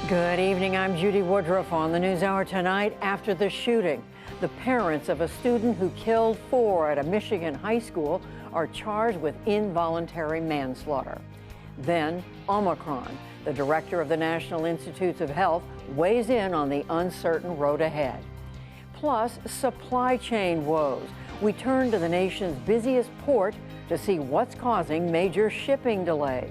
Good evening, I'm Judy Woodruff on the NewsHour tonight. After the shooting, the parents of a student who killed 4 at a Michigan high school are charged with involuntary manslaughter. Then, Omicron, the director of the National Institutes of Health, weighs in on the uncertain road ahead. Plus, supply chain woes. We turn to the nation's busiest port to see what's causing major shipping delays.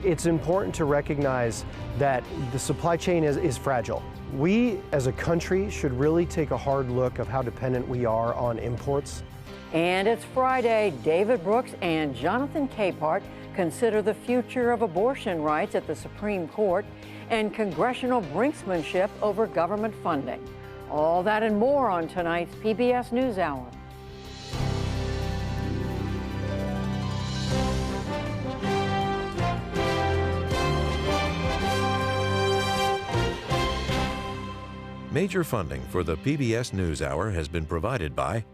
It's important to recognize that the supply chain is fragile. We, as a country, should really take a hard look of how dependent we are on imports. And it's Friday. David Brooks and Jonathan Capehart consider the future of abortion rights at the Supreme Court and congressional brinksmanship over government funding. All that and more on tonight's PBS NewsHour. Major funding for the PBS NewsHour has been provided by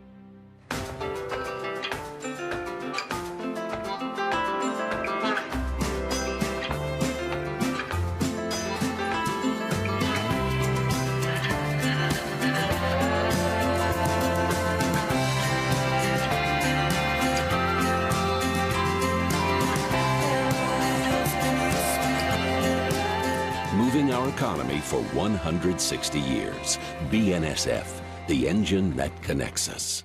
moving our economy for 160 years. BNSF, the engine that connects us.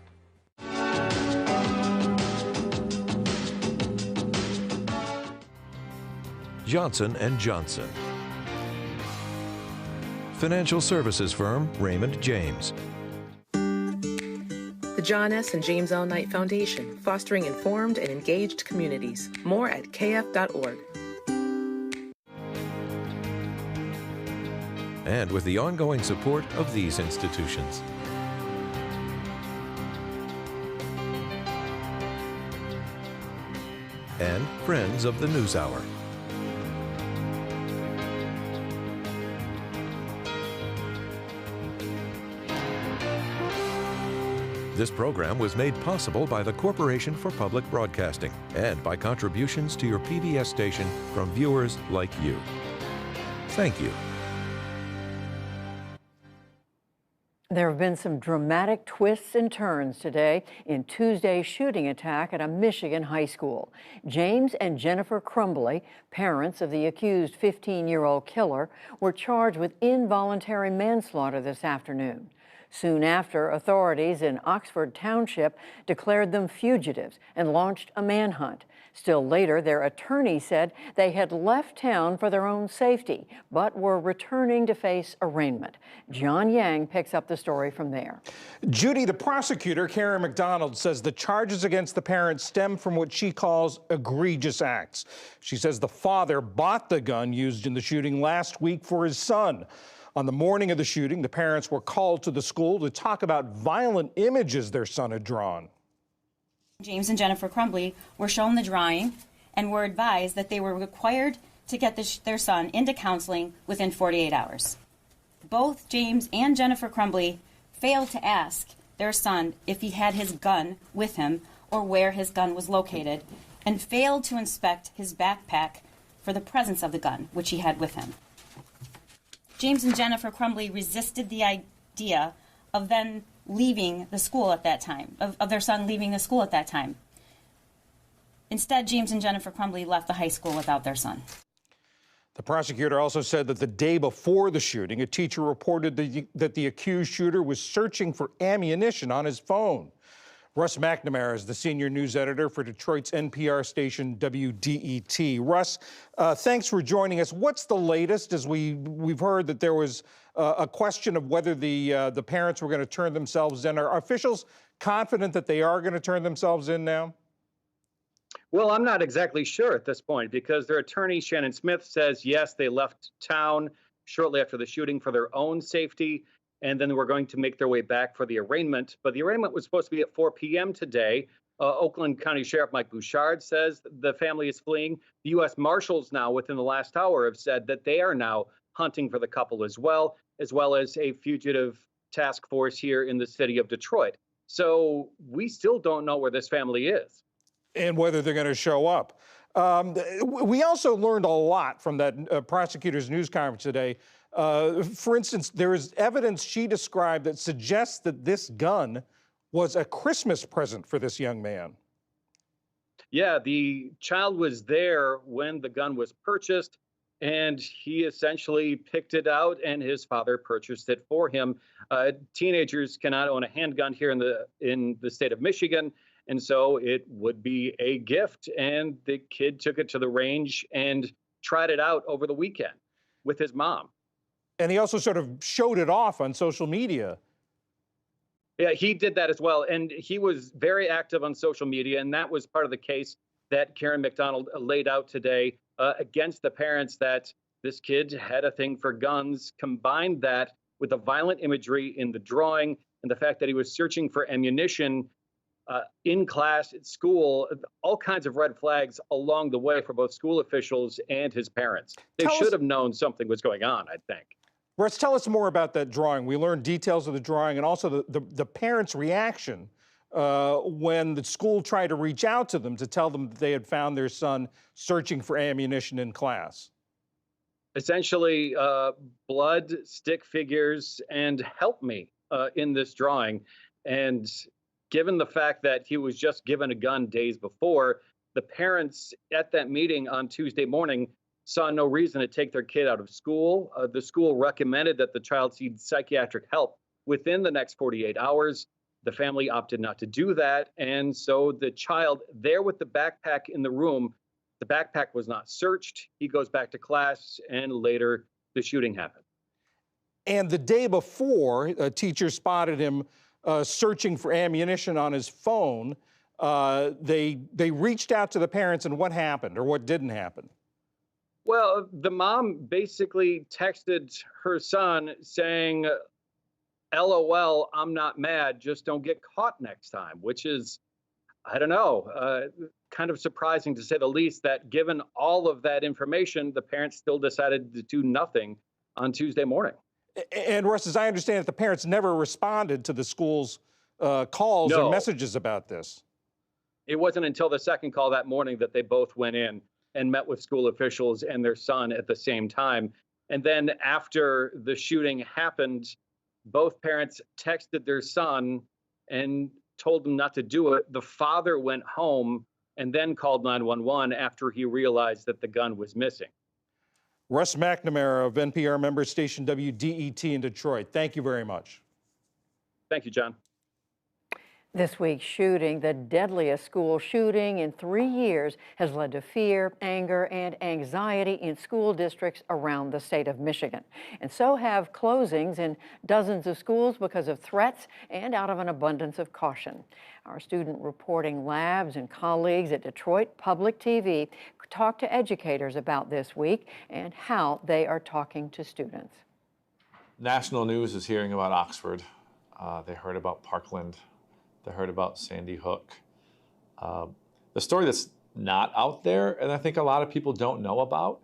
Johnson & Johnson. Financial services firm Raymond James. The John S. and James L. Knight Foundation, fostering informed and engaged communities. More at kf.org. And with the ongoing support of these institutions. And friends of the NewsHour. This program was made possible by the Corporation for Public Broadcasting and by contributions to your PBS station from viewers like you. Thank you. There have been some dramatic twists and turns today in Tuesday's shooting attack at a Michigan high school. James and Jennifer Crumbly, parents of the accused 15-year-old killer, were charged with involuntary manslaughter this afternoon. Soon after, authorities in Oxford Township declared them fugitives and launched a manhunt. Still later, their attorney said they had left town for their own safety, but were returning to face arraignment. John Yang picks up the story from there. Judy, the prosecutor, Karen McDonald, says the charges against the parents stem from what she calls egregious acts. She says the father bought the gun used in the shooting last week for his son. On the morning of the shooting, the parents were called to the school to talk about violent images their son had drawn. James and Jennifer Crumbly were shown the drawing and were advised that they were required to get their son into counseling within 48 hours. Both James and Jennifer Crumbly failed to ask their son if he had his gun with him or where his gun was located, and failed to inspect his backpack for the presence of the gun, which he had with him. James and Jennifer Crumbly resisted the idea of then leaving the school at that time, of their son leaving the school at that time. Instead, James and Jennifer Crumbly left the high school without their son. The prosecutor also said that the day before the shooting, a teacher reported that the accused shooter was searching for ammunition on his phone. Russ McNamara is the senior news editor for Detroit's NPR station WDET. Russ, thanks for joining us. What's the latest? As we've heard that there was a question of whether the parents were going to turn themselves in. Are officials confident that they are going to turn themselves in now? Well, I'm not exactly sure at this point because their attorney, Shannon Smith, says, yes, they left town shortly after the shooting for their own safety, and then they were going to make their way back for the arraignment. But the arraignment was supposed to be at 4 p.m. today. Oakland County Sheriff Mike Bouchard says the family is fleeing. The U.S. Marshals now, within the last hour, have said that they are now hunting for the couple as well as a fugitive task force here in the city of Detroit. So we still don't know where this family is. And whether they're going to show up. We also learned a lot from that prosecutor's news conference today. For instance, there is evidence she described that suggests that this gun was a Christmas present for this young man. Yeah, the child was there when the gun was purchased, and he essentially picked it out, and his father purchased it for him. Teenagers cannot own a handgun here in the state of Michigan, and so it would be a gift. And the kid took it to the range and tried it out over the weekend with his mom. And he also sort of showed it off on social media. Yeah, he did that as well. And he was very active on social media. And that was part of the case that Karen McDonald laid out today against the parents, that this kid had a thing for guns. Combined that with the violent imagery in the drawing and the fact that he was searching for ammunition in class, at school, all kinds of red flags along the way for both school officials and his parents. They should have known something was going on, I think. Russ, tell us more about that drawing. We learned details of the drawing and also the parents' reaction when the school tried to reach out to them to tell them that they had found their son searching for ammunition in class. Essentially, blood, stick figures, and help me in this drawing. And given the fact that he was just given a gun days before, the parents at that meeting on Tuesday morning saw no reason to take their kid out of school. The school recommended that the child seek psychiatric help within the next 48 hours. The family opted not to do that. And so the child there with the backpack in the room, the backpack was not searched. He goes back to class, and later the shooting happened. And the day before, a teacher spotted him searching for ammunition on his phone. They reached out to the parents, and what happened, or what didn't happen? Well, the mom basically texted her son saying, LOL, I'm not mad, just don't get caught next time, which is, I don't know, kind of surprising to say the least, that given all of that information, the parents still decided to do nothing on Tuesday morning. And Russ, as I understand it, the parents never responded to the school's calls or messages about this. It wasn't until the second call that morning that they both went in and met with school officials and their son at the same time. And then after the shooting happened, both parents texted their son and told him not to do it. The father went home and then called 911 after he realized that the gun was missing. Russ McNamara of NPR member station WDET in Detroit, thank you very much. Thank you, John. This week's shooting, the deadliest school shooting in 3 years, has led to fear, anger, and anxiety in school districts around the state of Michigan. And so have closings in dozens of schools because of threats and out of an abundance of caution. Our student reporting labs and colleagues at Detroit Public TV talked to educators about this week and how they are talking to students. National news is hearing about Oxford. They heard about Parkland. They heard about Sandy Hook. The story that's not out there, and I think a lot of people don't know about,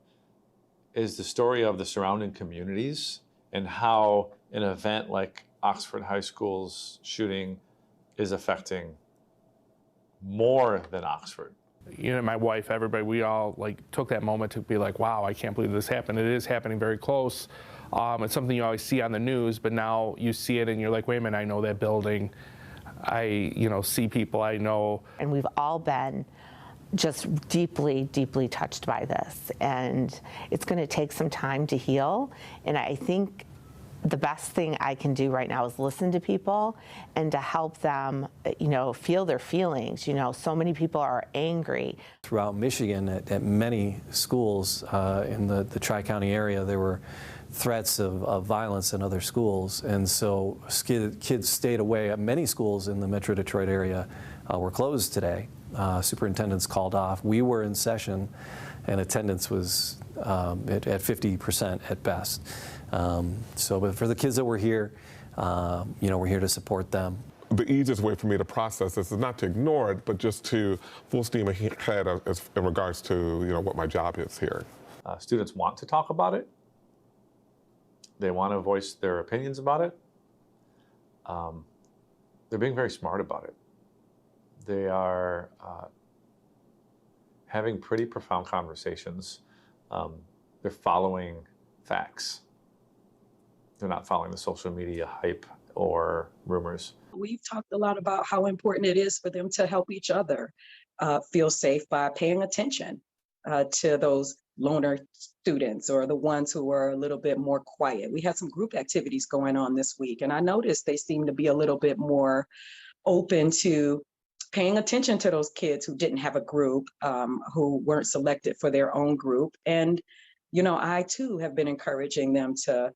is the story of the surrounding communities and how an event like Oxford High School's shooting is affecting more than Oxford. You know, my wife, everybody, we all took that moment to be like, wow, I can't believe this happened. It is happening very close. It's something you always see on the news, but now you see it and you're like, wait a minute, I know that building. I see people I know. And we've all been just deeply, deeply touched by this. And it's going to take some time to heal. And I think the best thing I can do right now is listen to people and to help them, feel their feelings. So many people are angry. Throughout Michigan, at many schools in the Tri-County area, there were threats of violence in other schools, and so kids stayed away. Many schools in the Metro Detroit area were closed today. Superintendents called off. We were in session, and attendance was at 50% at best. But for the kids that were here, we're here to support them. The easiest way for me to process this is not to ignore it, but just to full steam ahead in regards to what my job is here. Students want to talk about it. They want to voice their opinions about it. They're being very smart about it. They are having pretty profound conversations. They're following facts. They're not following the social media hype or rumors. We've talked a lot about how important it is for them to help each other feel safe by paying attention to those loner students or the ones who are a little bit more quiet. We had some group activities going on this week, and I noticed they seem to be a little bit more open to paying attention to those kids who didn't have a group, who weren't selected for their own group. And, you know, I too have been encouraging them to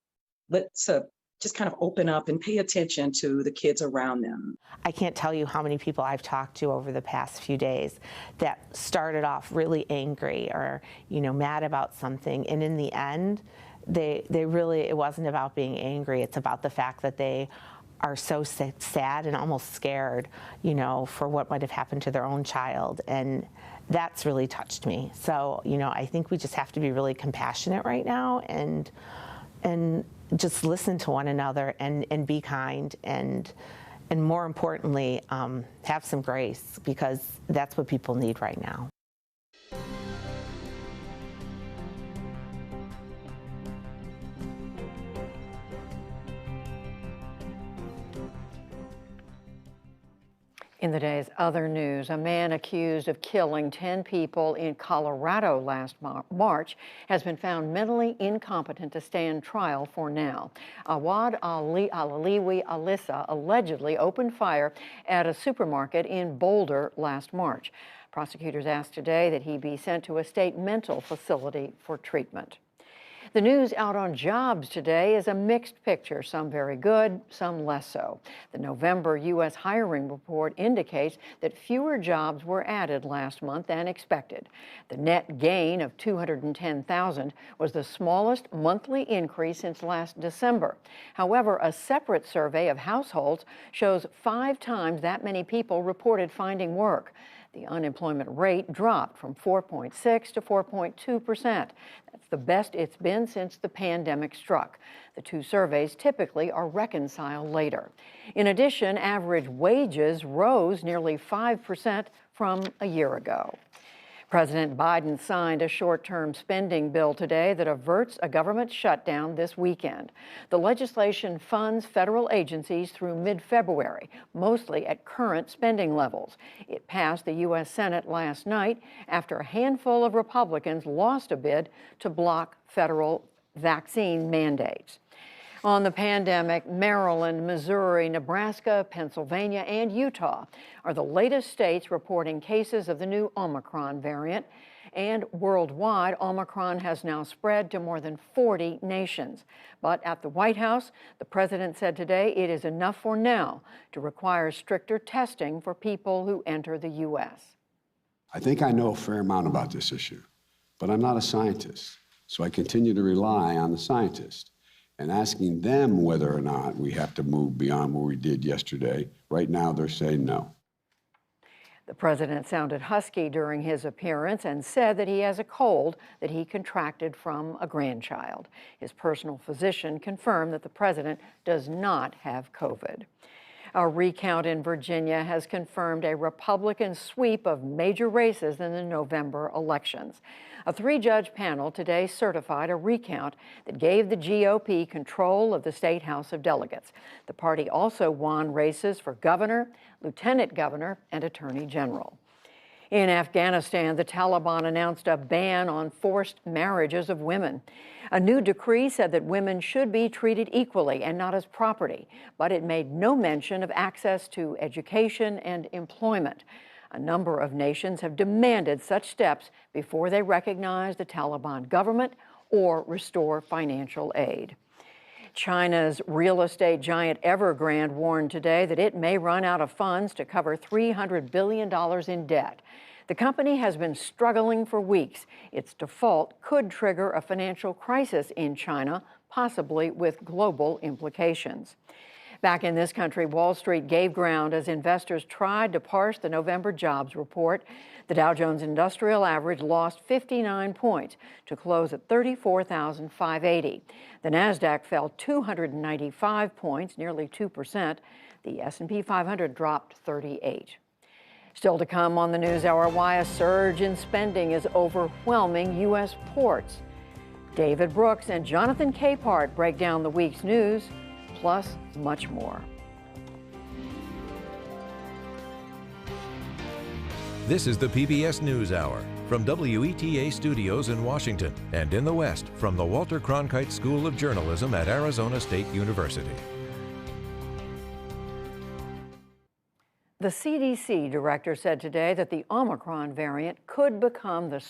just kind of open up and pay attention to the kids around them. I can't tell you how many people I've talked to over the past few days that started off really angry or, you know, mad about something. And in the end, they really, it wasn't about being angry. It's about the fact that they are so sad and almost scared, you know, for what might have happened to their own child. And that's really touched me. So, you know, I think we just have to be really compassionate right now and just listen to one another and be kind and more importantly, have some grace, because that's what people need right now. In the day's other news, a man accused of killing 10 people in Colorado last March has been found mentally incompetent to stand trial for now. Awad Alaliwi Alissa allegedly opened fire at a supermarket in Boulder last March. Prosecutors asked today that he be sent to a state mental facility for treatment. The news out on jobs today is a mixed picture, some very good, some less so. The November U.S. hiring report indicates that fewer jobs were added last month than expected. The net gain of 210,000 was the smallest monthly increase since last December. However, a separate survey of households shows 5 times that many people reported finding work. The unemployment rate dropped from 4.6 to 4.2%. That's the best it's been since the pandemic struck. The two surveys typically are reconciled later. In addition, average wages rose nearly 5% from a year ago. President Biden signed a short-term spending bill today that averts a government shutdown this weekend. The legislation funds federal agencies through mid-February, mostly at current spending levels. It passed the U.S. Senate last night after a handful of Republicans lost a bid to block federal vaccine mandates. On the pandemic, Maryland, Missouri, Nebraska, Pennsylvania, and Utah are the latest states reporting cases of the new Omicron variant. And worldwide, Omicron has now spread to more than 40 nations. But at the White House, the president said today it is enough for now to require stricter testing for people who enter the U.S. I think I know a fair amount about this issue, but I'm not a scientist, so I continue to rely on the scientists. And asking them whether or not we have to move beyond what we did yesterday. Right now, they're saying no. The president sounded husky during his appearance and said that he has a cold that he contracted from a grandchild. His personal physician confirmed that the president does not have COVID. A recount in Virginia has confirmed a Republican sweep of major races in the November elections. A 3-judge panel today certified a recount that gave the GOP control of the state House of Delegates. The party also won races for governor, lieutenant governor, and attorney general. In Afghanistan, the Taliban announced a ban on forced marriages of women. A new decree said that women should be treated equally and not as property, but it made no mention of access to education and employment. A number of nations have demanded such steps before they recognize the Taliban government or restore financial aid. China's real estate giant Evergrande warned today that it may run out of funds to cover $300 billion in debt. The company has been struggling for weeks. Its default could trigger a financial crisis in China, possibly with global implications. Back in this country, Wall Street gave ground as investors tried to parse the November jobs report. The Dow Jones Industrial Average lost 59 points to close at 34,580. The Nasdaq fell 295 points, nearly 2%. The S&P 500 dropped 38. Still to come on the NewsHour, why a surge in spending is overwhelming U.S. ports. David Brooks and Jonathan Capehart break down the week's news, plus much more. This is the PBS NewsHour from WETA Studios in Washington and in the West from the Walter Cronkite School of Journalism at Arizona State University. The CDC director said today that the Omicron variant could become the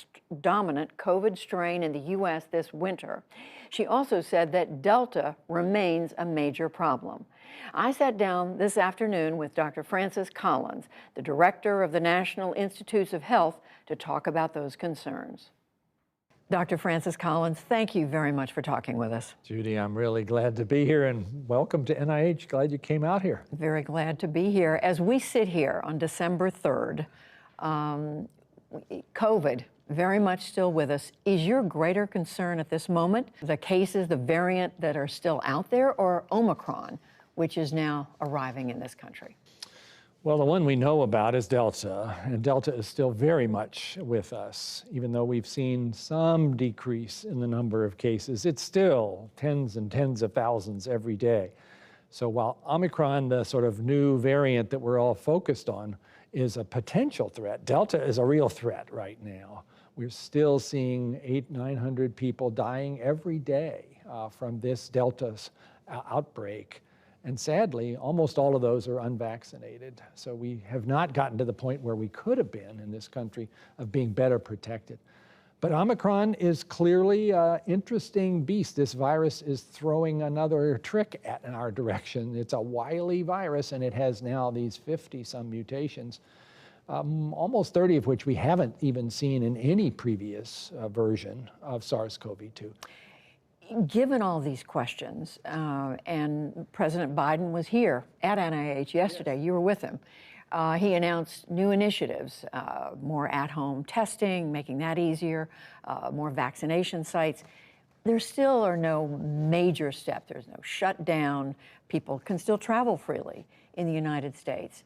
dominant COVID strain in the U.S. this winter. She also said that Delta remains a major problem. I sat down this afternoon with Dr. Francis Collins, the director of the National Institutes of Health, to talk about those concerns. Dr. Francis Collins, thank you very much for talking with us. Judy, I'm really glad to be here, and welcome to NIH. Glad you came out here. Very glad to be here. As we sit here on December 3rd, COVID very much still with us. Is your greater concern at this moment the cases, the variant that are still out there, or Omicron, which is now arriving in this country? Well, the one we know about is Delta, and Delta is still very much with us. Even though we've seen some decrease in the number of cases, it's still tens and tens of thousands every day. So while Omicron, the sort of new variant that we're all focused on, is a potential threat, Delta is a real threat right now. We're still seeing 800-900 people dying every day from this Delta's outbreak. And sadly, almost all of those are unvaccinated. So we have not gotten to the point where we could have been in this country of being better protected. But Omicron is clearly an interesting beast. This virus is throwing another trick in our direction. It's a wily virus, and it has now these 50-some mutations, almost 30 of which we haven't even seen in any previous version of SARS-CoV-2. Given all these questions, and President Biden was here at NIH yesterday, yes. You were with him. He announced new initiatives, more at-home testing, making that easier, more vaccination sites. There still are no major steps. There's no shutdown. People can still travel freely in the United States.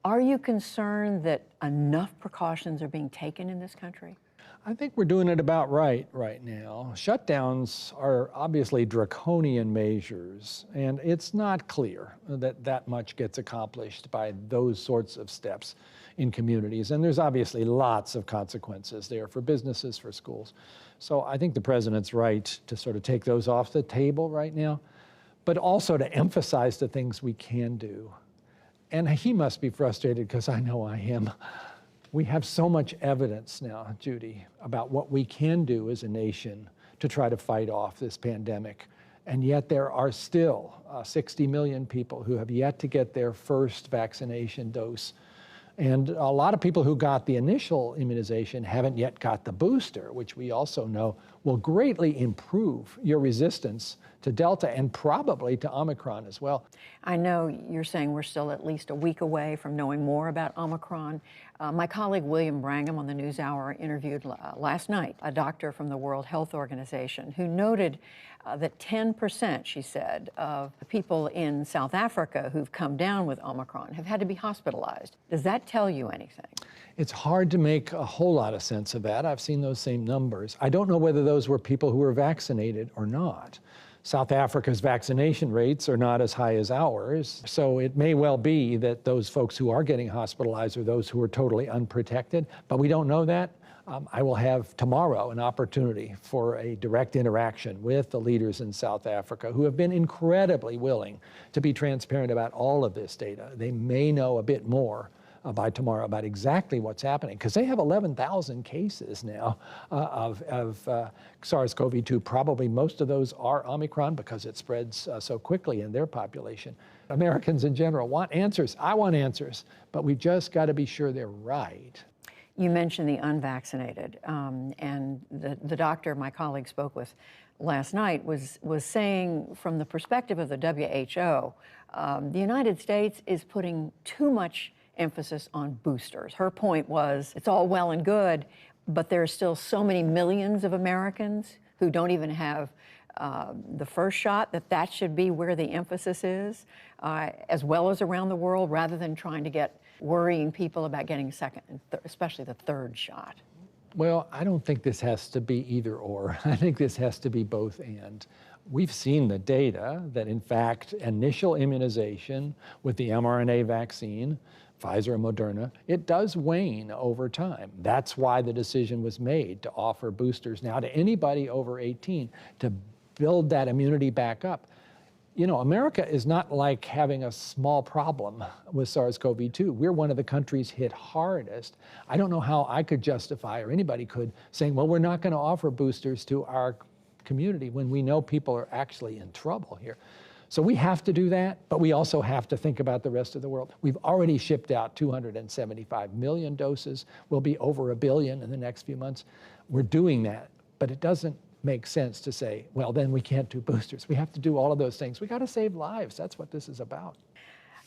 Are you concerned that enough precautions are being taken in this country? I think we're doing it about right now. Shutdowns are obviously draconian measures, and it's not clear that that much gets accomplished by those sorts of steps in communities. And there's obviously lots of consequences there for businesses, for schools. So I think the president's right to sort of take those off the table right now, but also to emphasize the things we can do. And he must be frustrated, because I know I am. We have so much evidence now, Judy, about what we can do as a nation to try to fight off this pandemic. And yet there are still 60 million people who have yet to get their first vaccination dose. And a lot of people who got the initial immunization haven't yet got the booster, which we also know will greatly improve your resistance to Delta and probably to Omicron as well. I know you're saying we're still at least a week away from knowing more about Omicron. My colleague William Brangham on the NewsHour interviewed last night a doctor from the World Health Organization who noted that 10%, she said, of the people in South Africa who've come down with Omicron have had to be hospitalized. Does that tell you anything? It's hard to make a whole lot of sense of that. I've seen those same numbers. I don't know whether those were people who were vaccinated or not. South Africa's vaccination rates are not as high as ours, so it may well be that those folks who are getting hospitalized are those who are totally unprotected, but we don't know that. I will have tomorrow an opportunity for a direct interaction with the leaders in South Africa who have been incredibly willing to be transparent about all of this data. They may know a bit more by tomorrow about exactly what's happening, because they have 11,000 cases now of SARS-CoV-2. Probably most of those are Omicron because it spreads so quickly in their population. Americans in general want answers. I want answers, but we've just got to be sure they're right. You mentioned the unvaccinated, and the doctor my colleague spoke with last night was saying, from the perspective of the WHO, the United States is putting too much emphasis on boosters. Her point was, it's all well and good, but there are still so many millions of Americans who don't even have the first shot, that should be where the emphasis is, as well as around the world, rather than trying to get worrying people about getting second, and especially the third shot? Well, I don't think this has to be either or. I think this has to be both and. We've seen the data that, in fact, initial immunization with the mRNA vaccine, Pfizer and Moderna, it does wane over time. That's why the decision was made to offer boosters now to anybody over 18 to build that immunity back up. You know, America is not like having a small problem with SARS-CoV-2. We're one of the countries hit hardest. I don't know how I could justify, or anybody could, saying, well, we're not going to offer boosters to our community when we know people are actually in trouble here. So we have to do that, but we also have to think about the rest of the world. We've already shipped out 275 million doses. We'll be over 1 billion in the next few months. We're doing that, but it doesn't make sense to say, well, then we can't do boosters. We have to do all of those things. We got to save lives. That's what this is about.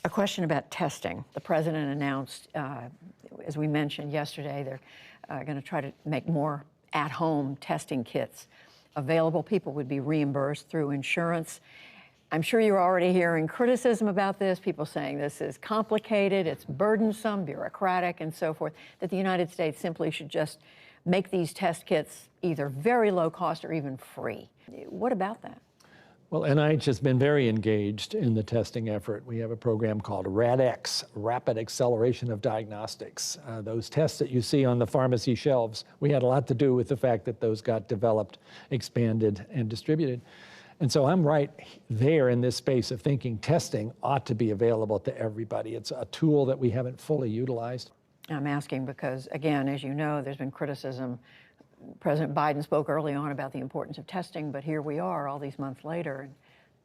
A question about testing. The president announced, as we mentioned yesterday, they're going to try to make more at-home testing kits available. People would be reimbursed through insurance. I'm sure you're already hearing criticism about this, people saying this is complicated, it's burdensome, bureaucratic, and so forth, that the United States simply should just make these test kits either very low cost or even free. What about that? Well, NIH has been very engaged in the testing effort. We have a program called RADx, Rapid Acceleration of Diagnostics. Those tests that you see on the pharmacy shelves, we had a lot to do with the fact that those got developed, expanded, and distributed. And so I'm right there in this space of thinking testing ought to be available to everybody. It's a tool that we haven't fully utilized. I'm asking because, again, as you know, there's been criticism. President Biden spoke early on about the importance of testing, but here we are all these months later.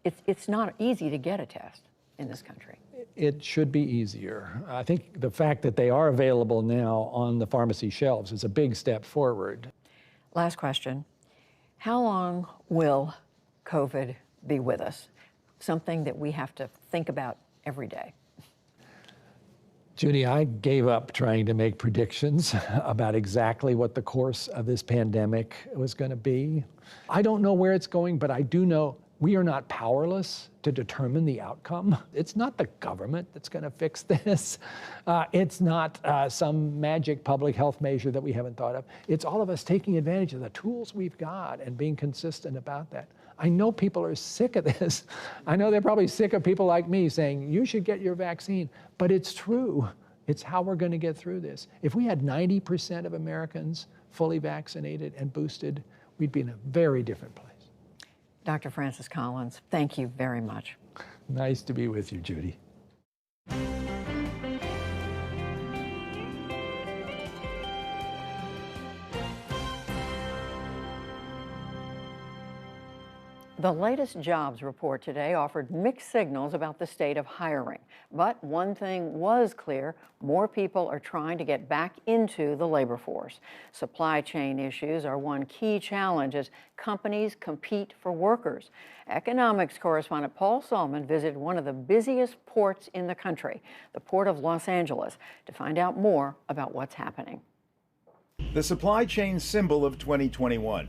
And it's not easy to get a test in this country. It should be easier. I think the fact that they are available now on the pharmacy shelves is a big step forward. Last question. How long will COVID be with us? Something that we have to think about every day. Judy, I gave up trying to make predictions about exactly what the course of this pandemic was going to be. I don't know where it's going, but I do know we are not powerless to determine the outcome. It's not the government that's going to fix this. It's not some magic public health measure that we haven't thought of. It's all of us taking advantage of the tools we've got and being consistent about that. I know people are sick of this. I know they're probably sick of people like me saying, you should get your vaccine, but it's true. It's how we're going to get through this. If we had 90% of Americans fully vaccinated and boosted, we'd be in a very different place. Dr. Francis Collins, thank you very much. Nice to be with you, Judy. The latest jobs report today offered mixed signals about the state of hiring. But one thing was clear, more people are trying to get back into the labor force. Supply chain issues are one key challenge as companies compete for workers. Economics correspondent Paul Solman visited one of the busiest ports in the country, the Port of Los Angeles, to find out more about what's happening. The supply chain symbol of 2021,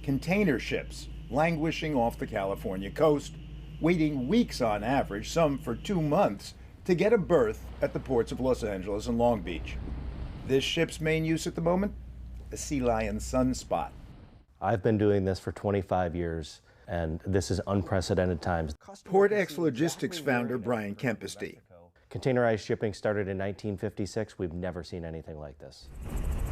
container ships languishing off the California coast, waiting weeks on average, some for 2 months, to get a berth at the ports of Los Angeles and Long Beach. This ship's main use at the moment? A Sea Lion sunspot. I've been doing this for 25 years, and this is unprecedented times. PortX Logistics founder Brian Kempesty. Containerized shipping started in 1956. We've never seen anything like this.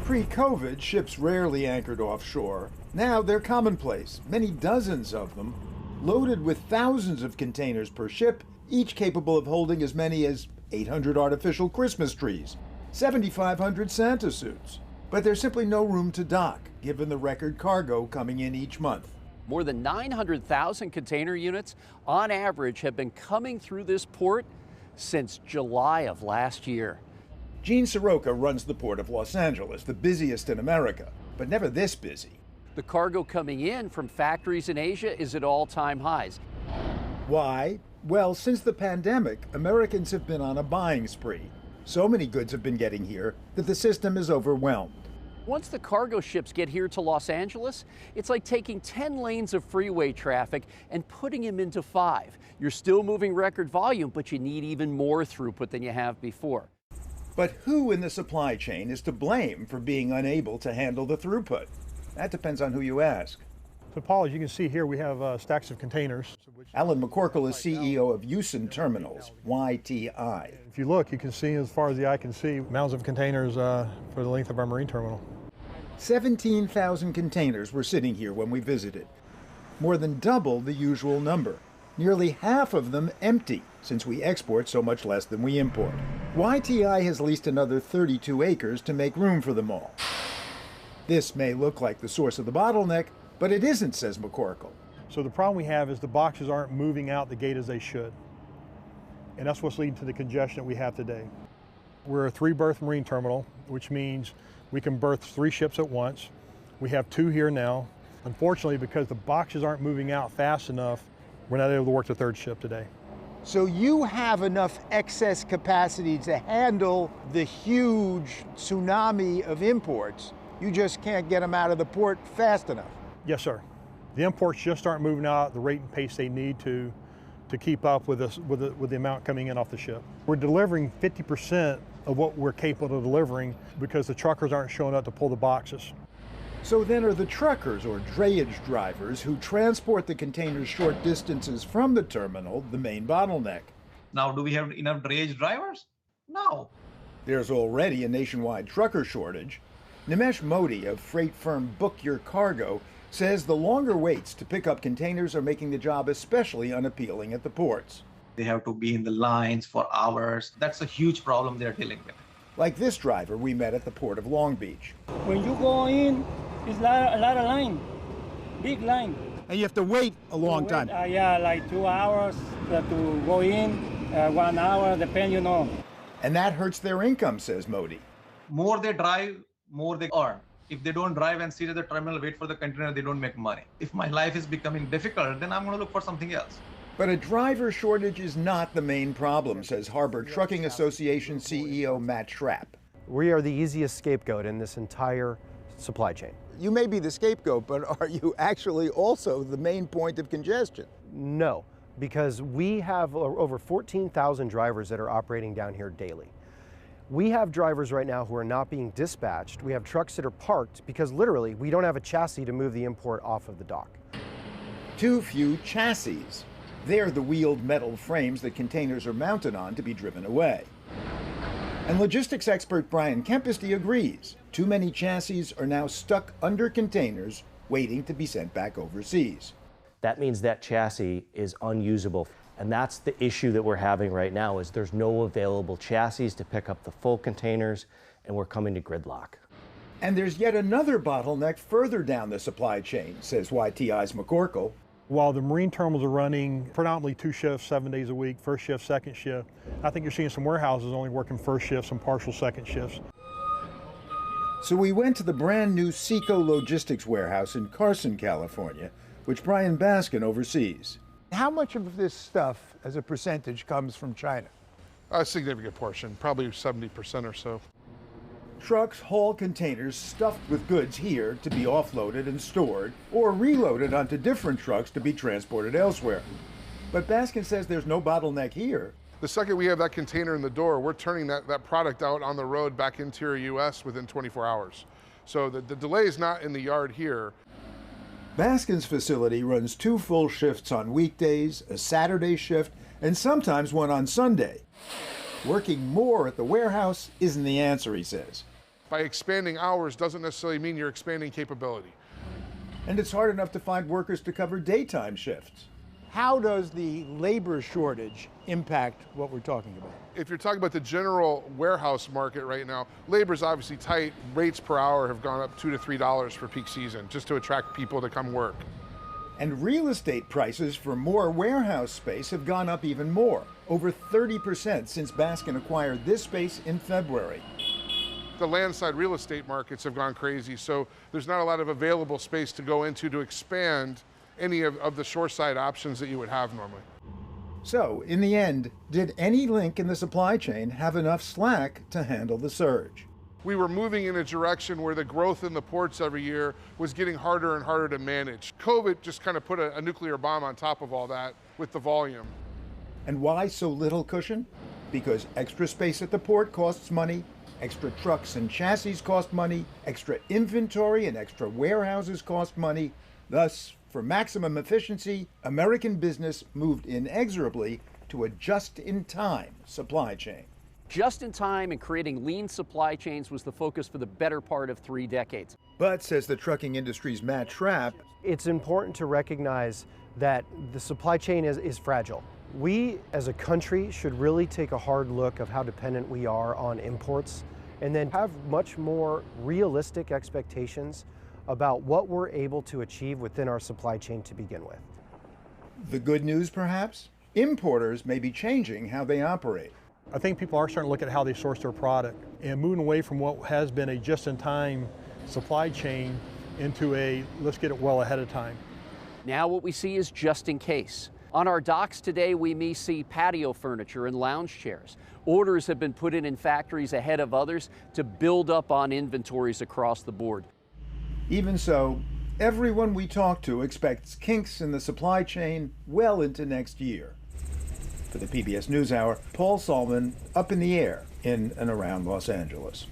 Pre-COVID, ships rarely anchored offshore. Now they're commonplace, many dozens of them, loaded with thousands of containers per ship, each capable of holding as many as 800 artificial Christmas trees, 7,500 Santa suits. But there's simply no room to dock, given the record cargo coming in each month. More than 900,000 container units on average have been coming through this port since July of last year. Gene Soroka runs the Port of Los Angeles, the busiest in America, but never this busy. The cargo coming in from factories in Asia is at all-time highs. Why? Well, since the pandemic, Americans have been on a buying spree. So many goods have been getting here that the system is overwhelmed. Once the cargo ships get here to Los Angeles, it's like taking 10 lanes of freeway traffic and putting them into 5. You're still moving record volume, but you need even more throughput than you have before. But who in the supply chain is to blame for being unable to handle the throughput? That depends on who you ask. So, Paul, as you can see here, we have stacks of containers. Alan McCorkle is CEO of Houston Terminals, YTI. If you look, you can see, as far as the eye can see, mounds of containers for the length of our marine terminal. 17,000 containers were sitting here when we visited, more than double the usual number. Nearly half of them empty, since we export so much less than we import. YTI has leased another 32 acres to make room for them all. This may look like the source of the bottleneck, but it isn't, says McCorkle. So the problem we have is the boxes aren't moving out the gate as they should. And that's what's leading to the congestion that we have today. We're a 3-berth marine terminal, which means we can berth 3 ships at once. We have 2 here now. Unfortunately, because the boxes aren't moving out fast enough, we're not able to work the 3rd ship today. So you have enough excess capacity to handle the huge tsunami of imports. You just can't get them out of the port fast enough. Yes, sir. The imports just aren't moving out at the rate and pace they need to keep up with the amount coming in off the ship. We're delivering 50% of what we're capable of delivering because the truckers aren't showing up to pull the boxes. So then are the truckers or drayage drivers who transport the containers short distances from the terminal the main bottleneck? Now, do we have enough drayage drivers? No. There's already a nationwide trucker shortage. Nimesh Modi of freight firm Book Your Cargo says the longer waits to pick up containers are making the job especially unappealing at the ports. They have to be in the lines for hours. That's a huge problem they're dealing with. Like this driver we met at the port of Long Beach. When you go in, it's a lot of line, big line. And you have to wait a long time. Yeah, like 2 hours to go in, 1 hour, depend, you know. And that hurts their income, says Modi. More they drive, more they earn. If they don't drive and sit at the terminal, wait for the container, they don't make money. If my life is becoming difficult, then I'm going to look for something else. But a driver shortage is not the main problem, says Harbor Trucking Association CEO Matt Schrapp. We are the easiest scapegoat in this entire supply chain. You may be the scapegoat, but are you actually also the main point of congestion? No, because we have over 14,000 drivers that are operating down here daily. We have drivers right now who are not being dispatched. We have trucks that are parked because literally we don't have a chassis to move the import off of the dock. Too few chassis. They're the wheeled metal frames that containers are mounted on to be driven away. And logistics expert Brian Kempesty agrees. Too many chassis are now stuck under containers waiting to be sent back overseas. That means that chassis is unusable. And that's the issue that we're having right now is there's no available chassis to pick up the full containers, and we're coming to gridlock. And there's yet another bottleneck further down the supply chain, says YTI's McCorkle. While the marine terminals are running predominantly 2 shifts, 7 days a week, 1st shift, 2nd shift, I think you're seeing some warehouses only working 1st shifts and partial 2nd shifts. So we went to the brand new Seco Logistics warehouse in Carson, California, which Brian Baskin oversees. How much of this stuff, as a percentage, comes from China? A significant portion, probably 70% or so. Trucks haul containers stuffed with goods here to be offloaded and stored, or reloaded onto different trucks to be transported elsewhere. But Baskin says there's no bottleneck here. The second we have that container in the door, we're turning that product out on the road back interior U.S. within 24 hours. So the delay is not in the yard here. Baskin's facility runs 2 full shifts on weekdays, a Saturday shift, and sometimes one on Sunday. Working more at the warehouse isn't the answer, he says. By expanding hours doesn't necessarily mean you're expanding capability. And it's hard enough to find workers to cover daytime shifts. How does the labor shortage impact what we're talking about? If you're talking about the general warehouse market right now, labor's obviously tight. Rates per hour have gone up $2 to $3 for peak season just to attract people to come work. And real estate prices for more warehouse space have gone up even more, over 30% since Baskin acquired this space in February. The landside real estate markets have gone crazy, so there's not a lot of available space to go into to expand any of the shoreside options that you would have normally. So, in the end, did any link in the supply chain have enough slack to handle the surge? We were moving in a direction where the growth in the ports every year was getting harder and harder to manage. COVID just kind of put a nuclear bomb on top of all that with the volume. And why so little cushion? because extra space at the port costs money, extra trucks and chassis cost money, extra inventory and extra warehouses cost money. Thus, for maximum efficiency, American business moved inexorably to a just-in-time supply chain. Just in time and creating lean supply chains was the focus for the better part of 3 decades. But, says the trucking industry's Matt Trapp, it's important to recognize that the supply chain is fragile. We, as a country, should really take a hard look of how dependent we are on imports and then have much more realistic expectations about what we're able to achieve within our supply chain to begin with. the good news perhaps? Importers may be changing how they operate. I think people are starting to look at how they source their product and moving away from what has been a just-in-time supply chain into a let's get it well ahead of time. Now what we see is just in case. On our docks today, we may see patio furniture and lounge chairs. Orders have been put in factories ahead of others to build up on inventories across the board. Even so, everyone we talk to expects kinks in the supply chain well into next year. For the PBS NewsHour, Paul Solman, up in the air in and around Los Angeles.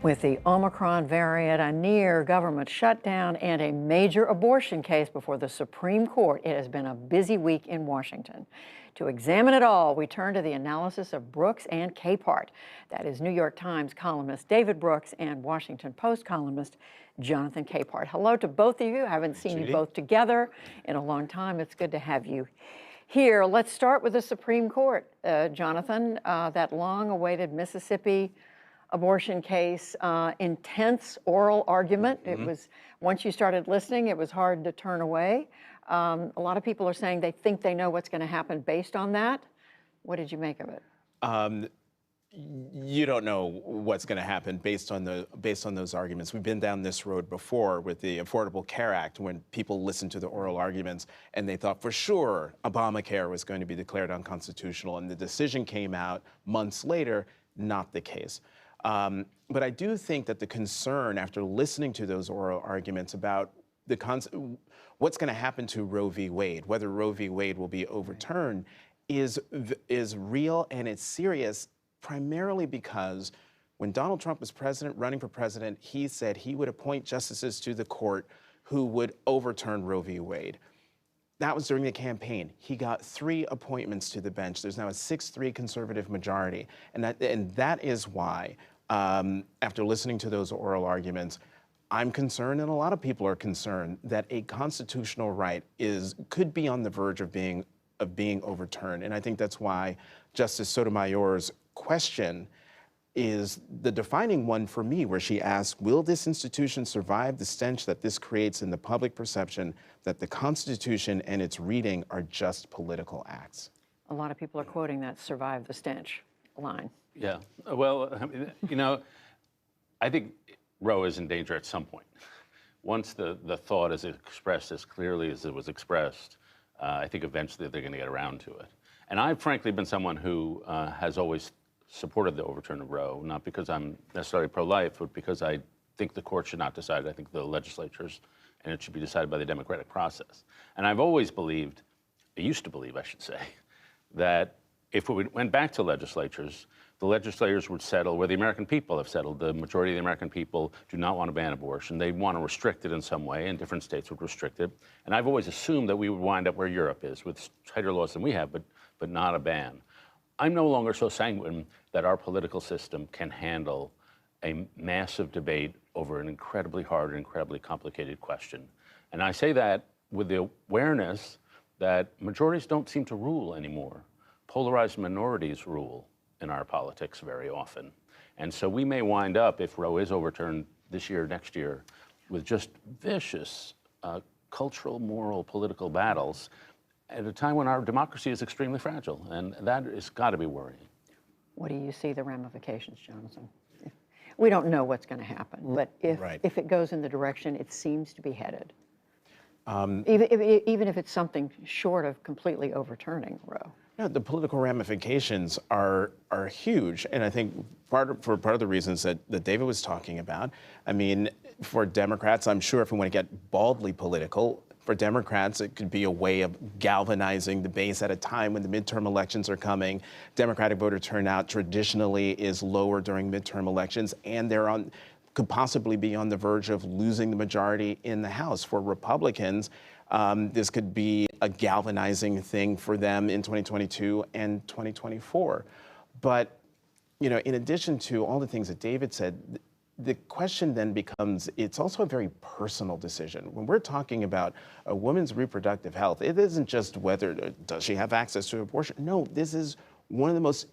With the Omicron variant, a near government shutdown, and a major abortion case before the Supreme Court, it has been a busy week in Washington. To examine it all, we turn to the analysis of Brooks and Capehart. That is New York Times columnist David Brooks and Washington Post columnist Jonathan Capehart. Hello to both of you. I haven't seen you both together in a long time. It's good to have you here. Let's start with the Supreme Court. Jonathan, that long-awaited Mississippi abortion case, intense oral argument. It was, once you started listening, it was hard to turn away. A lot of people are saying they think they know what's going to happen based on that. What did you make of it? You don't know what's going to happen based on those arguments. We've been down this road before with the Affordable Care Act, when people listened to the oral arguments and they thought for sure Obamacare was going to be declared unconstitutional, and the decision came out months later, not the case. But I do think that the concern after listening to those oral arguments about what's going to happen to Roe v. Wade, whether Roe v. Wade will be overturned, is real, and it's serious, primarily because when Donald Trump was running for president, he said he would appoint justices to the court who would overturn Roe v. Wade. That was during the campaign. He got 3 appointments to the bench. There's now a 6-3 conservative majority. And that is why, after listening to those oral arguments, I'm concerned, and a lot of people are concerned, that a constitutional right could be on the verge of being overturned. And I think that's why Justice Sotomayor's question is the defining one for me, where she asks, will this institution survive the stench that this creates in the public perception that the Constitution and its reading are just political acts? A lot of people are quoting that "survive the stench" line. Yeah, well, you know, I think Roe is in danger at some point. Once the thought is expressed as clearly as it was expressed, I think eventually they're going to get around to it. And I've frankly been someone who has always supported the overturn of Roe, not because I'm necessarily pro-life, but because I think the court should not decide it. I think the legislatures, and it should be decided by the democratic process. And I've always believed, I used to believe, I should say, that if we went back to legislatures, the legislators would settle where the American people have settled. The majority of the American people do not want to ban abortion. They want to restrict it in some way, and different states would restrict it. And I've always assumed that we would wind up where Europe is, with tighter laws than we have, but not a ban. I'm no longer so sanguine that our political system can handle a massive debate over an incredibly hard and incredibly complicated question. And I say that with the awareness that majorities don't seem to rule anymore. Polarized minorities rule in our politics very often. And so we may wind up, if Roe is overturned this year, next year, with just vicious cultural, moral, political battles at a time when our democracy is extremely fragile, and that has got to be worrying. What do you see the ramifications, Jonathan? We don't know what's going to happen, but if it goes in the direction it seems to be headed, even if it's something short of completely overturning Roe. Yeah, the political ramifications are huge, and I think part of the reasons that David was talking about. I mean, for Democrats, I'm sure if we want to get baldly political, for Democrats, it could be a way of galvanizing the base at a time when the midterm elections are coming. Democratic voter turnout traditionally is lower during midterm elections, and could possibly be on the verge of losing the majority in the House. For Republicans, this could be a galvanizing thing for them in 2022 and 2024. But, you know, in addition to all the things that David said, the question then becomes, it's also a very personal decision. When we're talking about a woman's reproductive health, it isn't just whether, does she have access to abortion? No, this is one of the most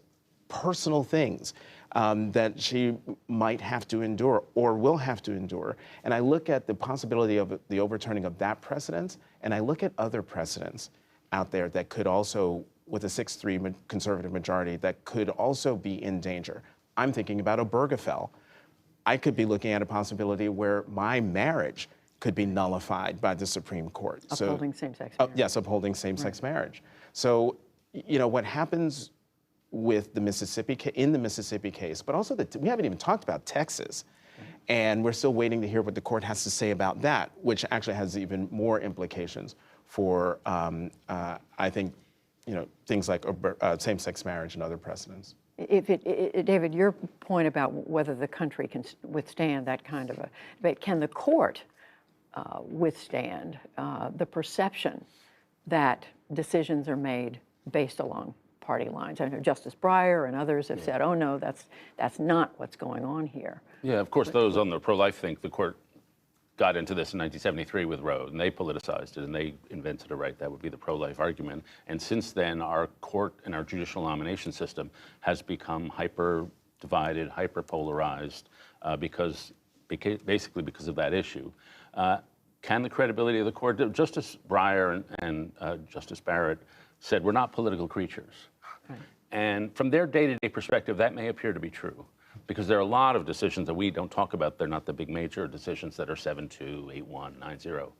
personal things that she might have to endure or will have to endure. And I look at the possibility of the overturning of that precedent, and I look at other precedents out there that could also, with a 6-3 conservative majority, that could also be in danger. I'm thinking about Obergefell. I could be looking at a possibility where my marriage could be nullified by the Supreme Court. Upholding same-sex marriage. Yes, upholding same-sex marriage. So, you know, what happens with the Mississippi case, but also we haven't even talked about Texas, and we're still waiting to hear what the court has to say about that, which actually has even more implications for, I think, you know, things like same-sex marriage and other precedents. David, your point about whether the country can withstand that kind of a debate, can the court withstand the perception that decisions are made based along party lines? I know Justice Breyer and others have said, oh no, that's not what's going on here. Yeah, of course, those on the pro-life think the court got into this in 1973 with Roe, and they politicized it, and they invented a right that would be the pro-life argument. And since then, our court and our judicial nomination system has become hyper-divided, hyper-polarized, basically because of that issue. Can the credibility of the court, Justice Breyer and Justice Barrett said, we're not political creatures. Right. And from their day-to-day perspective, that may appear to be true, because there are a lot of decisions that we don't talk about. They're not the big major decisions that are 7-2, 8-1, 9-0.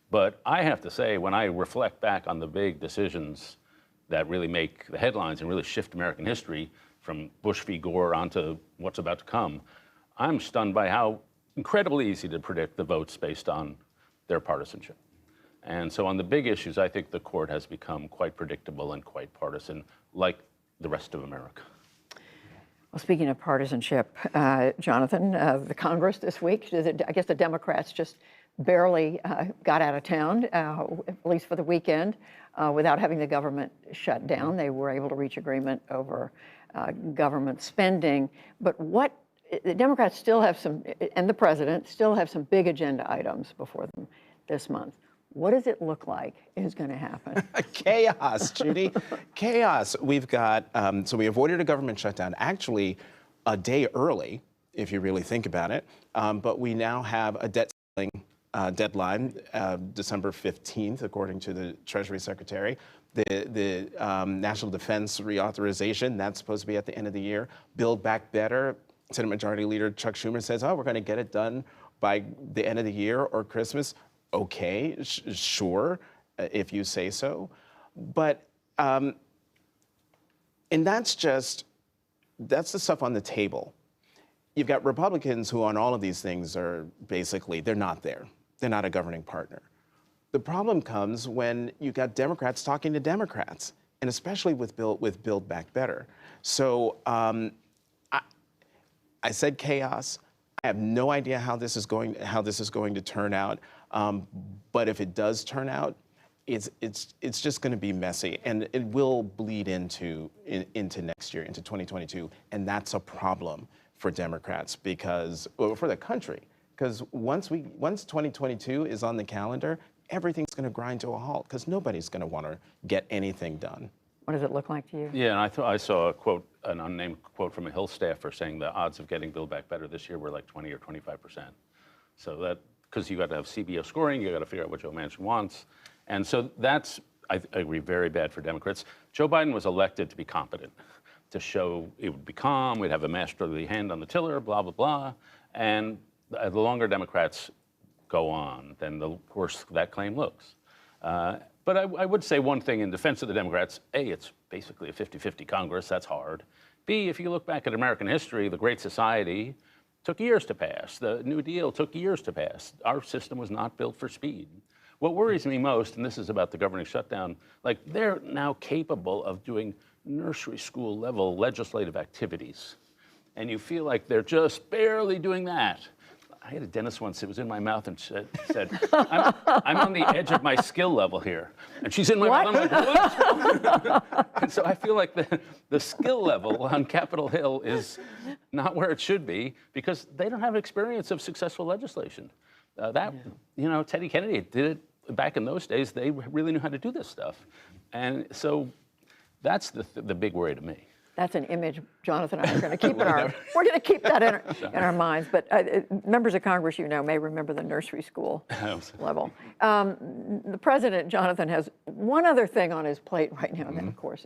But I have to say, when I reflect back on the big decisions that really make the headlines and really shift American history from Bush v. Gore onto what's about to come, I'm stunned by how incredibly easy to predict the votes based on their partisanship. And so on the big issues, I think the court has become quite predictable and quite partisan, like the rest of America. Well, speaking of partisanship, Jonathan, the Congress this week, I guess the Democrats just barely got out of town, at least for the weekend, without having the government shut down. They were able to reach agreement over government spending. But the Democrats still have some, and the president still have some big agenda items before them this month. What does it look like is going to happen? Chaos, Judy. Chaos. We've got, so we avoided a government shutdown, actually a day early, if you really think about it. But we now have a debt ceiling deadline, December 15th, according to the Treasury Secretary. The National Defense reauthorization, that's supposed to be at the end of the year. Build Back Better. Senate Majority Leader Chuck Schumer says, oh, we're going to get it done by the end of the year or Christmas. Okay, sure, if you say so. But, and that's the stuff on the table. You've got Republicans who on all of these things are basically, they're not there. They're not a governing partner. The problem comes when you've got Democrats talking to Democrats, and especially with Build Back Better. So I said chaos. I have no idea how this is going to turn out. But if it does turn out, it's just going to be messy, and it will bleed into next year, into 2022, and that's a problem for Democrats for the country, because once 2022 is on the calendar, everything's going to grind to a halt because nobody's going to want to get anything done. What does it look like to you? Yeah, and I saw a quote, an unnamed quote from a Hill staffer saying the odds of getting Build Back Better this year were like 20 or 25%. So that, because you got to have CBO scoring, you got to figure out what Joe Manchin wants. And so that's, I agree, very bad for Democrats. Joe Biden was elected to be competent, to show it would be calm, we'd have a masterly hand on the tiller, blah, blah, blah. And the longer Democrats go on, then the worse that claim looks. But I would say one thing in defense of the Democrats. A, it's basically a 50-50 Congress. That's hard. B, if you look back at American history, the Great Society, took years to pass. The New Deal took years to pass. Our system was not built for speed. What worries me most, and this is about the governing shutdown, like they're now capable of doing nursery school level legislative activities. And you feel like they're just barely doing that. I had a dentist once, it was in my mouth and said I'm on the edge of my skill level here. And she's in my mouth, I'm like, what? And so I feel like the skill level on Capitol Hill is not where it should be because they don't have experience of successful legislation. You know, Teddy Kennedy did it back in those days. They really knew how to do this stuff. And so that's the big worry to me. That's an image Jonathan and I are going to keep we're going to keep that in our minds. But members of Congress, you know, may remember the nursery school level. The president, Jonathan, has one other thing on his plate right now, and that, of course,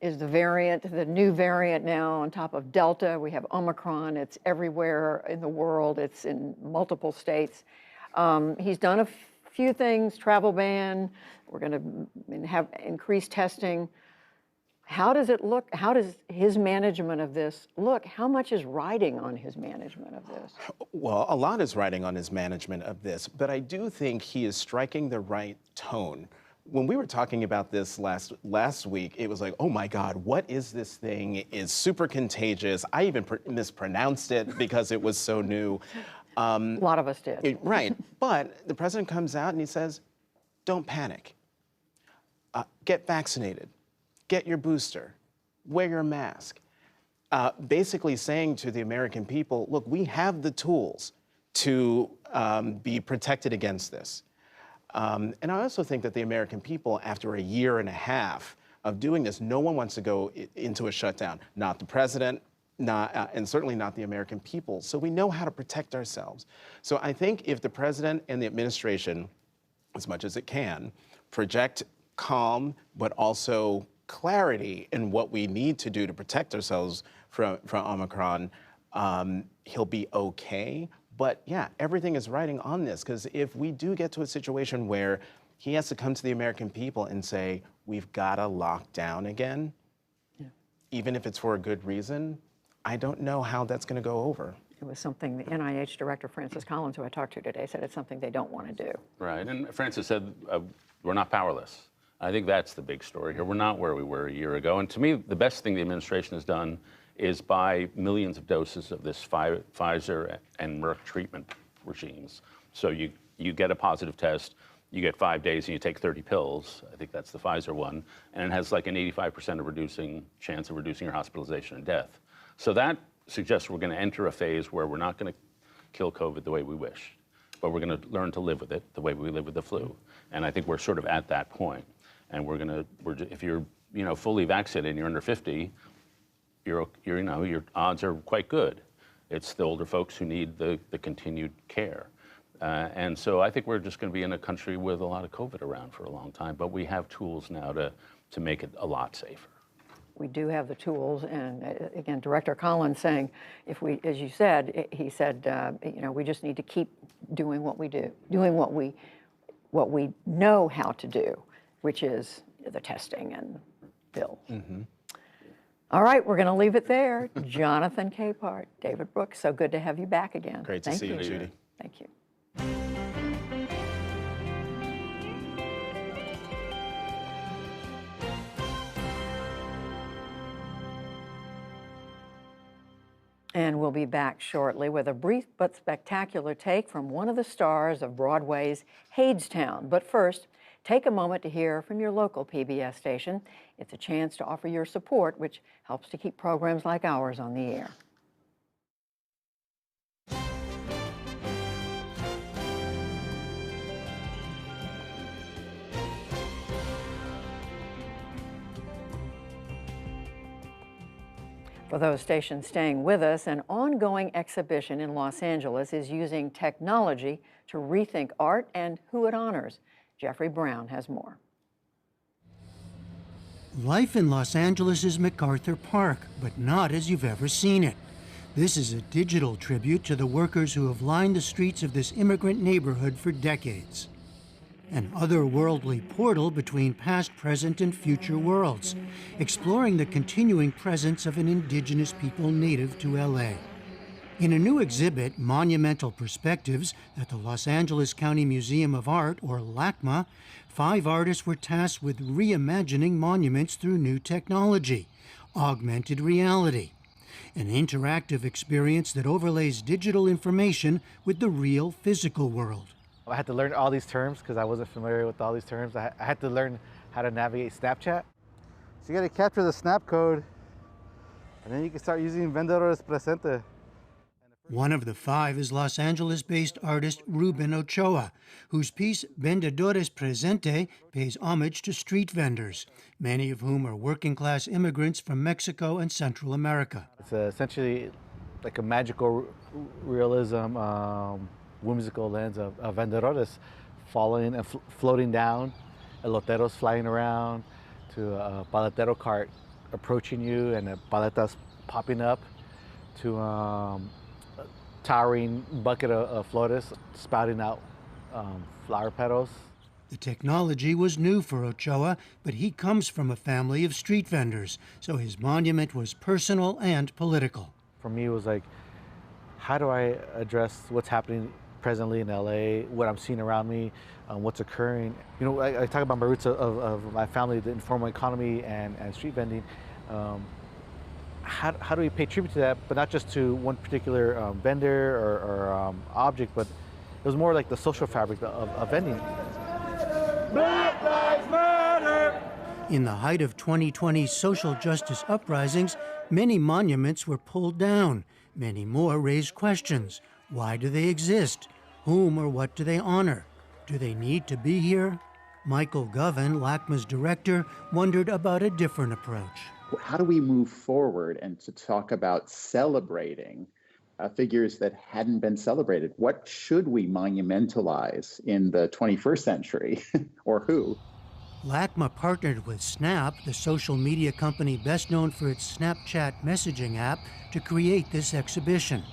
is the variant, the new variant now on top of Delta. We have Omicron. It's everywhere in the world. It's in multiple states. He's done a few things, travel ban. We're going to have increased testing. How does it look? How does his management of this look? How much is riding on his management of this? Well, a lot is riding on his management of this, but I do think he is striking the right tone. When we were talking about this last week, it was like, oh my God, what is this thing? It's super contagious. I even mispronounced it because it was so new. A lot of us did. Right, but the president comes out and he says, don't panic. Get vaccinated. Get your booster, wear your mask. Basically saying to the American people, look, we have the tools to be protected against this. And I also think that the American people, after a year and a half of doing this, no one wants to go into a shutdown. Not the president, and certainly not the American people. So we know how to protect ourselves. So I think if the president and the administration, as much as it can, project calm, but also clarity in what we need to do to protect ourselves from Omicron, he'll be okay. But yeah, everything is riding on this, because if we do get to a situation where he has to come to the American people and say, we've got to lock down again, even if it's for a good reason, I don't know how that's going to go over. It was something the NIH director, Francis Collins, who I talked to today, said it's something they don't want to do. Right, and Francis said we're not powerless. I think that's the big story here. We're not where we were a year ago. And to me, the best thing the administration has done is buy millions of doses of this Pfizer and Merck treatment regimes. So you get a positive test, you get 5 days and you take 30 pills. I think that's the Pfizer one. And it has like an 85% chance of reducing your hospitalization and death. So that suggests we're going to enter a phase where we're not going to kill COVID the way we wish, but we're going to learn to live with it the way we live with the flu. And I think we're sort of at that point. And if you're fully vaccinated and you're under 50, your odds are quite good. It's the older folks who need the continued care. And so I think we're just going to be in a country with a lot of COVID around for a long time, but we have tools now to make it a lot safer. We do have the tools, and again, Director Collins saying, if we, as you said, he said, we just need to keep doing what we do, doing what we know how to do, which is the testing and pills. Mm-hmm. All right, we're going to leave it there. Jonathan Capehart, David Brooks, so good to have you back again. Great to see you, Judy. Thank you. And we'll be back shortly with a brief but spectacular take from one of the stars of Broadway's Hadestown. But first, take a moment to hear from your local PBS station. It's a chance to offer your support, which helps to keep programs like ours on the air. For those stations staying with us, an ongoing exhibition in Los Angeles is using technology to rethink art and who it honors. Jeffrey Brown has more. Life in Los Angeles is MacArthur Park, but not as you've ever seen it. This is a digital tribute to the workers who have lined the streets of this immigrant neighborhood for decades. An otherworldly portal between past, present, and future worlds, exploring the continuing presence of an indigenous people native to LA. In a new exhibit, Monumental Perspectives, at the Los Angeles County Museum of Art, or LACMA, 5 artists were tasked with reimagining monuments through new technology, augmented reality, an interactive experience that overlays digital information with the real physical world. I had to learn all these terms because I wasn't familiar with all these terms. I had to learn how to navigate Snapchat. So you got to capture the snap code, and then you can start using Vendedores Presente. One of the 5 is Los Angeles-based artist Ruben Ochoa, whose piece Vendedores Presente pays homage to street vendors, many of whom are working-class immigrants from Mexico and Central America. It's essentially like a magical realism, whimsical lens of vendedores falling and floating down, eloteros flying around, to a paletero cart approaching you and a paletas popping up, to towering bucket of flores spouting out flower petals. The technology was new for Ochoa, but he comes from a family of street vendors, so his monument was personal and political. For me, it was like, how do I address what's happening presently in LA, what I'm seeing around me, what's occurring? You know, I talk about my roots of my family, the informal economy and street vending. How do we pay tribute to that, but not just to one particular vendor or object, but it was more like the social fabric of vending. Black Lives Matter! In the height of 2020's social justice uprisings, many monuments were pulled down. Many more raised questions. Why do they exist? Whom or what do they honor? Do they need to be here? Michael Govan, LACMA's director, wondered about a different approach. How do we move forward and to talk about celebrating figures that hadn't been celebrated? What should we monumentalize in the 21st century, or who? LACMA partnered with Snap, the social media company best known for its Snapchat messaging app, to create this exhibition.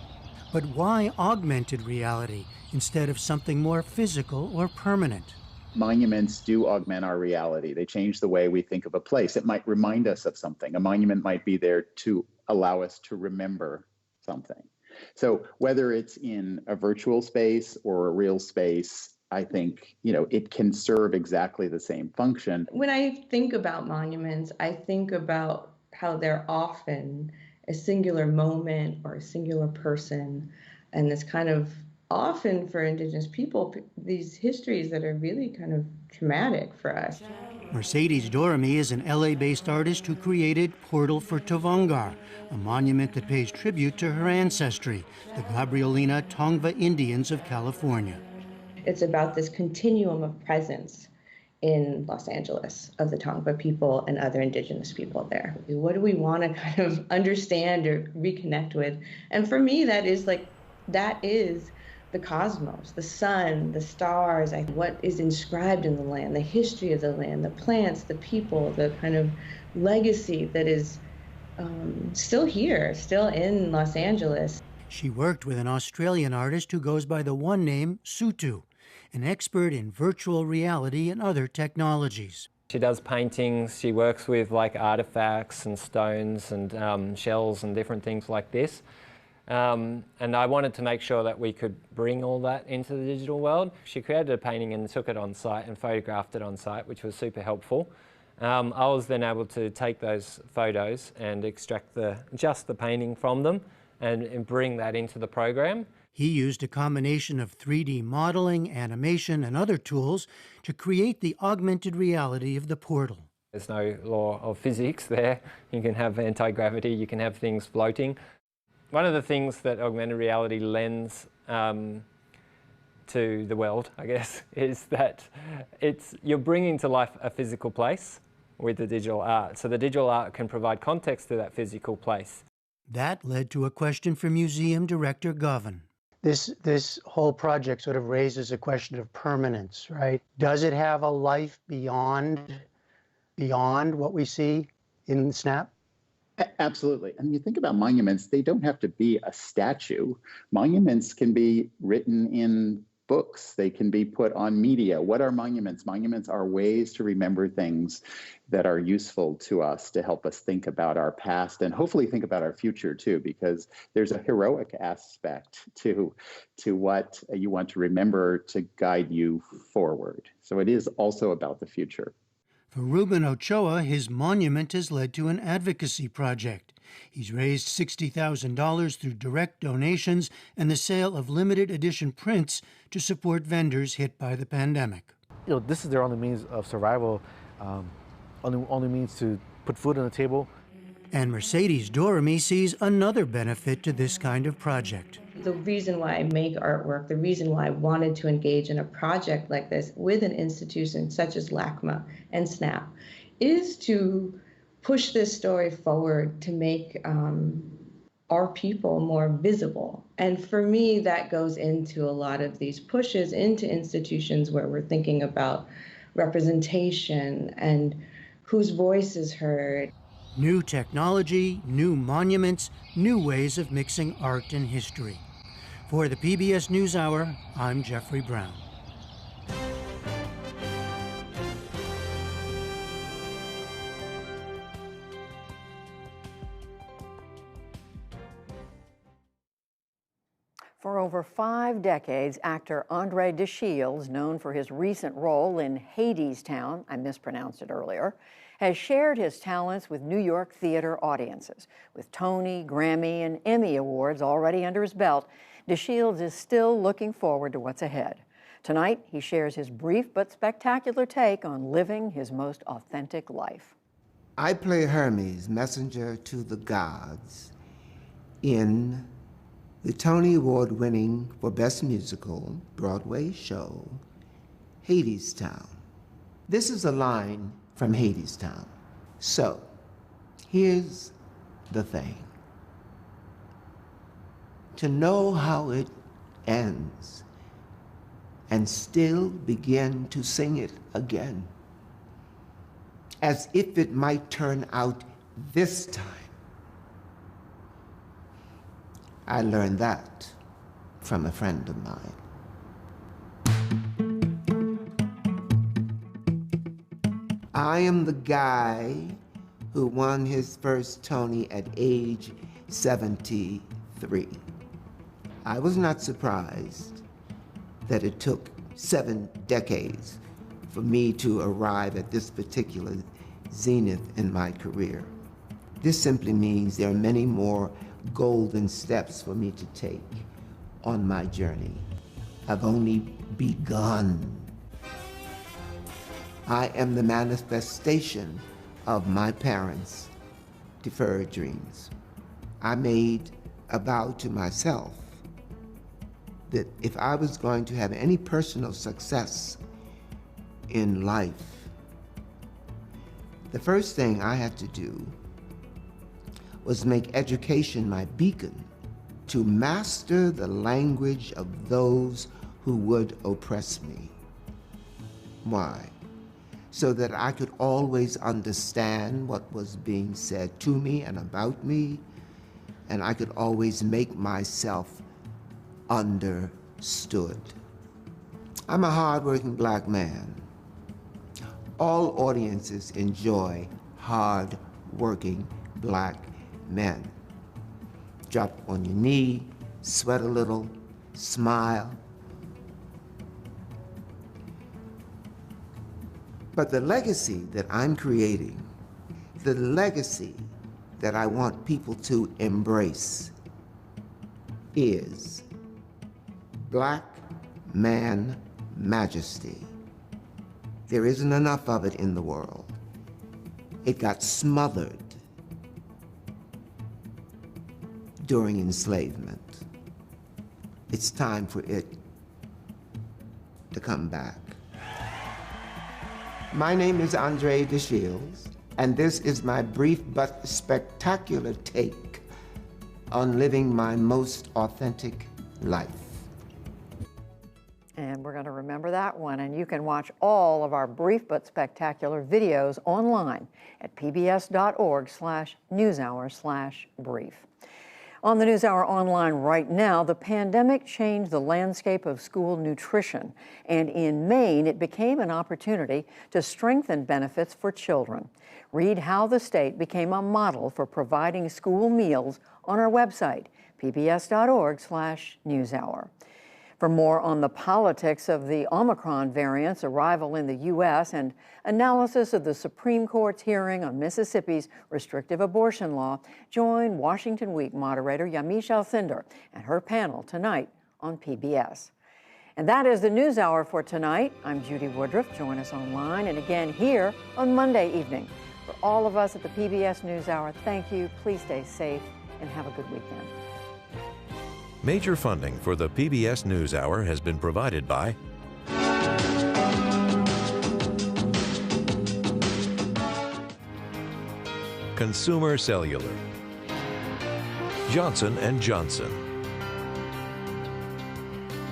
But why augmented reality instead of something more physical or permanent? Monuments do augment our reality. They change the way we think of a place. It might remind us of something. A monument might be there to allow us to remember something. So whether it's in a virtual space or a real space, I think, it can serve exactly the same function. When I think about monuments, I think about how they're often a singular moment or a singular person, and this kind of often for Indigenous people, these histories that are really kind of traumatic for us. Mercedes Doramy is an LA-based artist who created Portal for Tovangar, a monument that pays tribute to her ancestry, the Gabrielina Tongva Indians of California. It's about this continuum of presence in Los Angeles of the Tongva people and other Indigenous people there. What do we want to kind of understand or reconnect with? And for me, that is the cosmos, the sun, the stars, what is inscribed in the land, the history of the land, the plants, the people, the kind of legacy that is still here, still in Los Angeles. She worked with an Australian artist who goes by the one name Sutu, an expert in virtual reality and other technologies. She does paintings, she works with artifacts and stones and shells and different things like this. And I wanted to make sure that we could bring all that into the digital world. She created a painting and took it on site and photographed it on site, which was super helpful. I was then able to take those photos and extract just the painting from them and bring that into the program. He used a combination of 3D modeling, animation, and other tools to create the augmented reality of the portal. There's no law of physics there. You can have anti-gravity, you can have things floating. One of the things that augmented reality lends to the world, I guess, is that you're bringing to life a physical place with the digital art. So the digital art can provide context to that physical place. That led to a question for museum director Govan. This whole project sort of raises a question of permanence, right? Does it have a life beyond what we see in Snap? Absolutely. And you think about monuments, they don't have to be a statue. Monuments can be written in books. They can be put on media. What are monuments? Monuments are ways to remember things that are useful to us to help us think about our past and hopefully think about our future too, because there's a heroic aspect to what you want to remember to guide you forward. So it is also about the future. For Ruben Ochoa, his monument has led to an advocacy project. He's raised $60,000 through direct donations and the sale of limited edition prints to support vendors hit by the pandemic. This is their only means of survival, only means to put food on the table. And Mercedes Doramy sees another benefit to this kind of project. The reason why I make artwork, the reason why I wanted to engage in a project like this with an institution such as LACMA and SNAP is to push this story forward, to make our people more visible. And for me, that goes into a lot of these pushes into institutions where we're thinking about representation and whose voice is heard. New technology, new monuments, new ways of mixing art and history. For the PBS NewsHour, I'm Jeffrey Brown. For over 5 decades, actor Andre De Shields, known for his recent role in Hadestown, I mispronounced it earlier, has shared his talents with New York theater audiences. With Tony, Grammy, and Emmy awards already under his belt, De Shields is still looking forward to what's ahead. Tonight, he shares his brief but spectacular take on living his most authentic life. I play Hermes, messenger to the gods, in the Tony Award-winning for Best Musical Broadway show, Hadestown. This is a line from Hadestown. So, here's the thing. To know how it ends and still begin to sing it again, as if it might turn out this time. I learned that from a friend of mine. I am the guy who won his first Tony at age 73. I was not surprised that it took 7 decades for me to arrive at this particular zenith in my career. This simply means there are many more golden steps for me to take on my journey. I've only begun. I am the manifestation of my parents' deferred dreams. I made a vow to myself that if I was going to have any personal success in life, the first thing I had to do was make education my beacon to master the language of those who would oppress me. Why? So that I could always understand what was being said to me and about me, and I could always make myself understood. I'm a hardworking black man. All audiences enjoy hard-working black men. Drop on your knee, sweat a little, smile. But the legacy that I'm creating, the legacy that I want people to embrace is black man majesty. There isn't enough of it in the world. It got smothered during enslavement. It's time for it to come back. My name is Andre De Shields, and this is my brief but spectacular take on living my most authentic life. And we're going to remember that one. And you can watch all of our brief but spectacular videos online at pbs.org/newshour/brief. On the NewsHour online right now, the pandemic changed the landscape of school nutrition, and in Maine, it became an opportunity to strengthen benefits for children. Read how the state became a model for providing school meals on our website, pbs.org/newshour. For more on the politics of the Omicron variant's arrival in the U.S. and analysis of the Supreme Court's hearing on Mississippi's restrictive abortion law, join Washington Week moderator Yamiche Alcindor and her panel tonight on PBS. And that is the NewsHour for tonight. I'm Judy Woodruff. Join us online and again here on Monday evening. For all of us at the PBS NewsHour, thank you. Please stay safe and have a good weekend. Major funding for the PBS NewsHour has been provided by Consumer Cellular, Johnson & Johnson,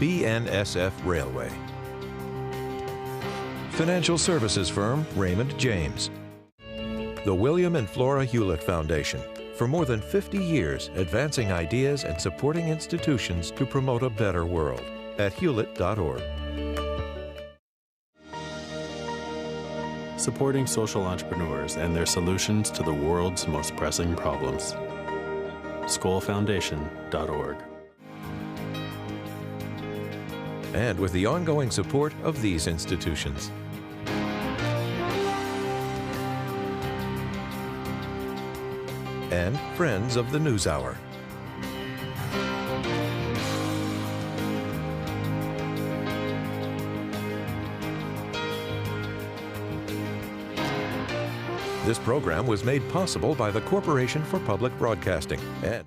BNSF Railway, financial services firm Raymond James, the William and Flora Hewlett Foundation, for more than 50 years advancing ideas and supporting institutions to promote a better world at hewlett.org. Supporting social entrepreneurs and their solutions to the world's most pressing problems. SkollFoundation.org. And with the ongoing support of these institutions. And friends of the NewsHour. This program was made possible by the Corporation for Public Broadcasting and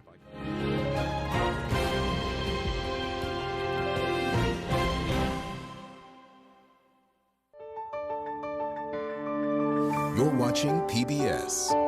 You're watching PBS.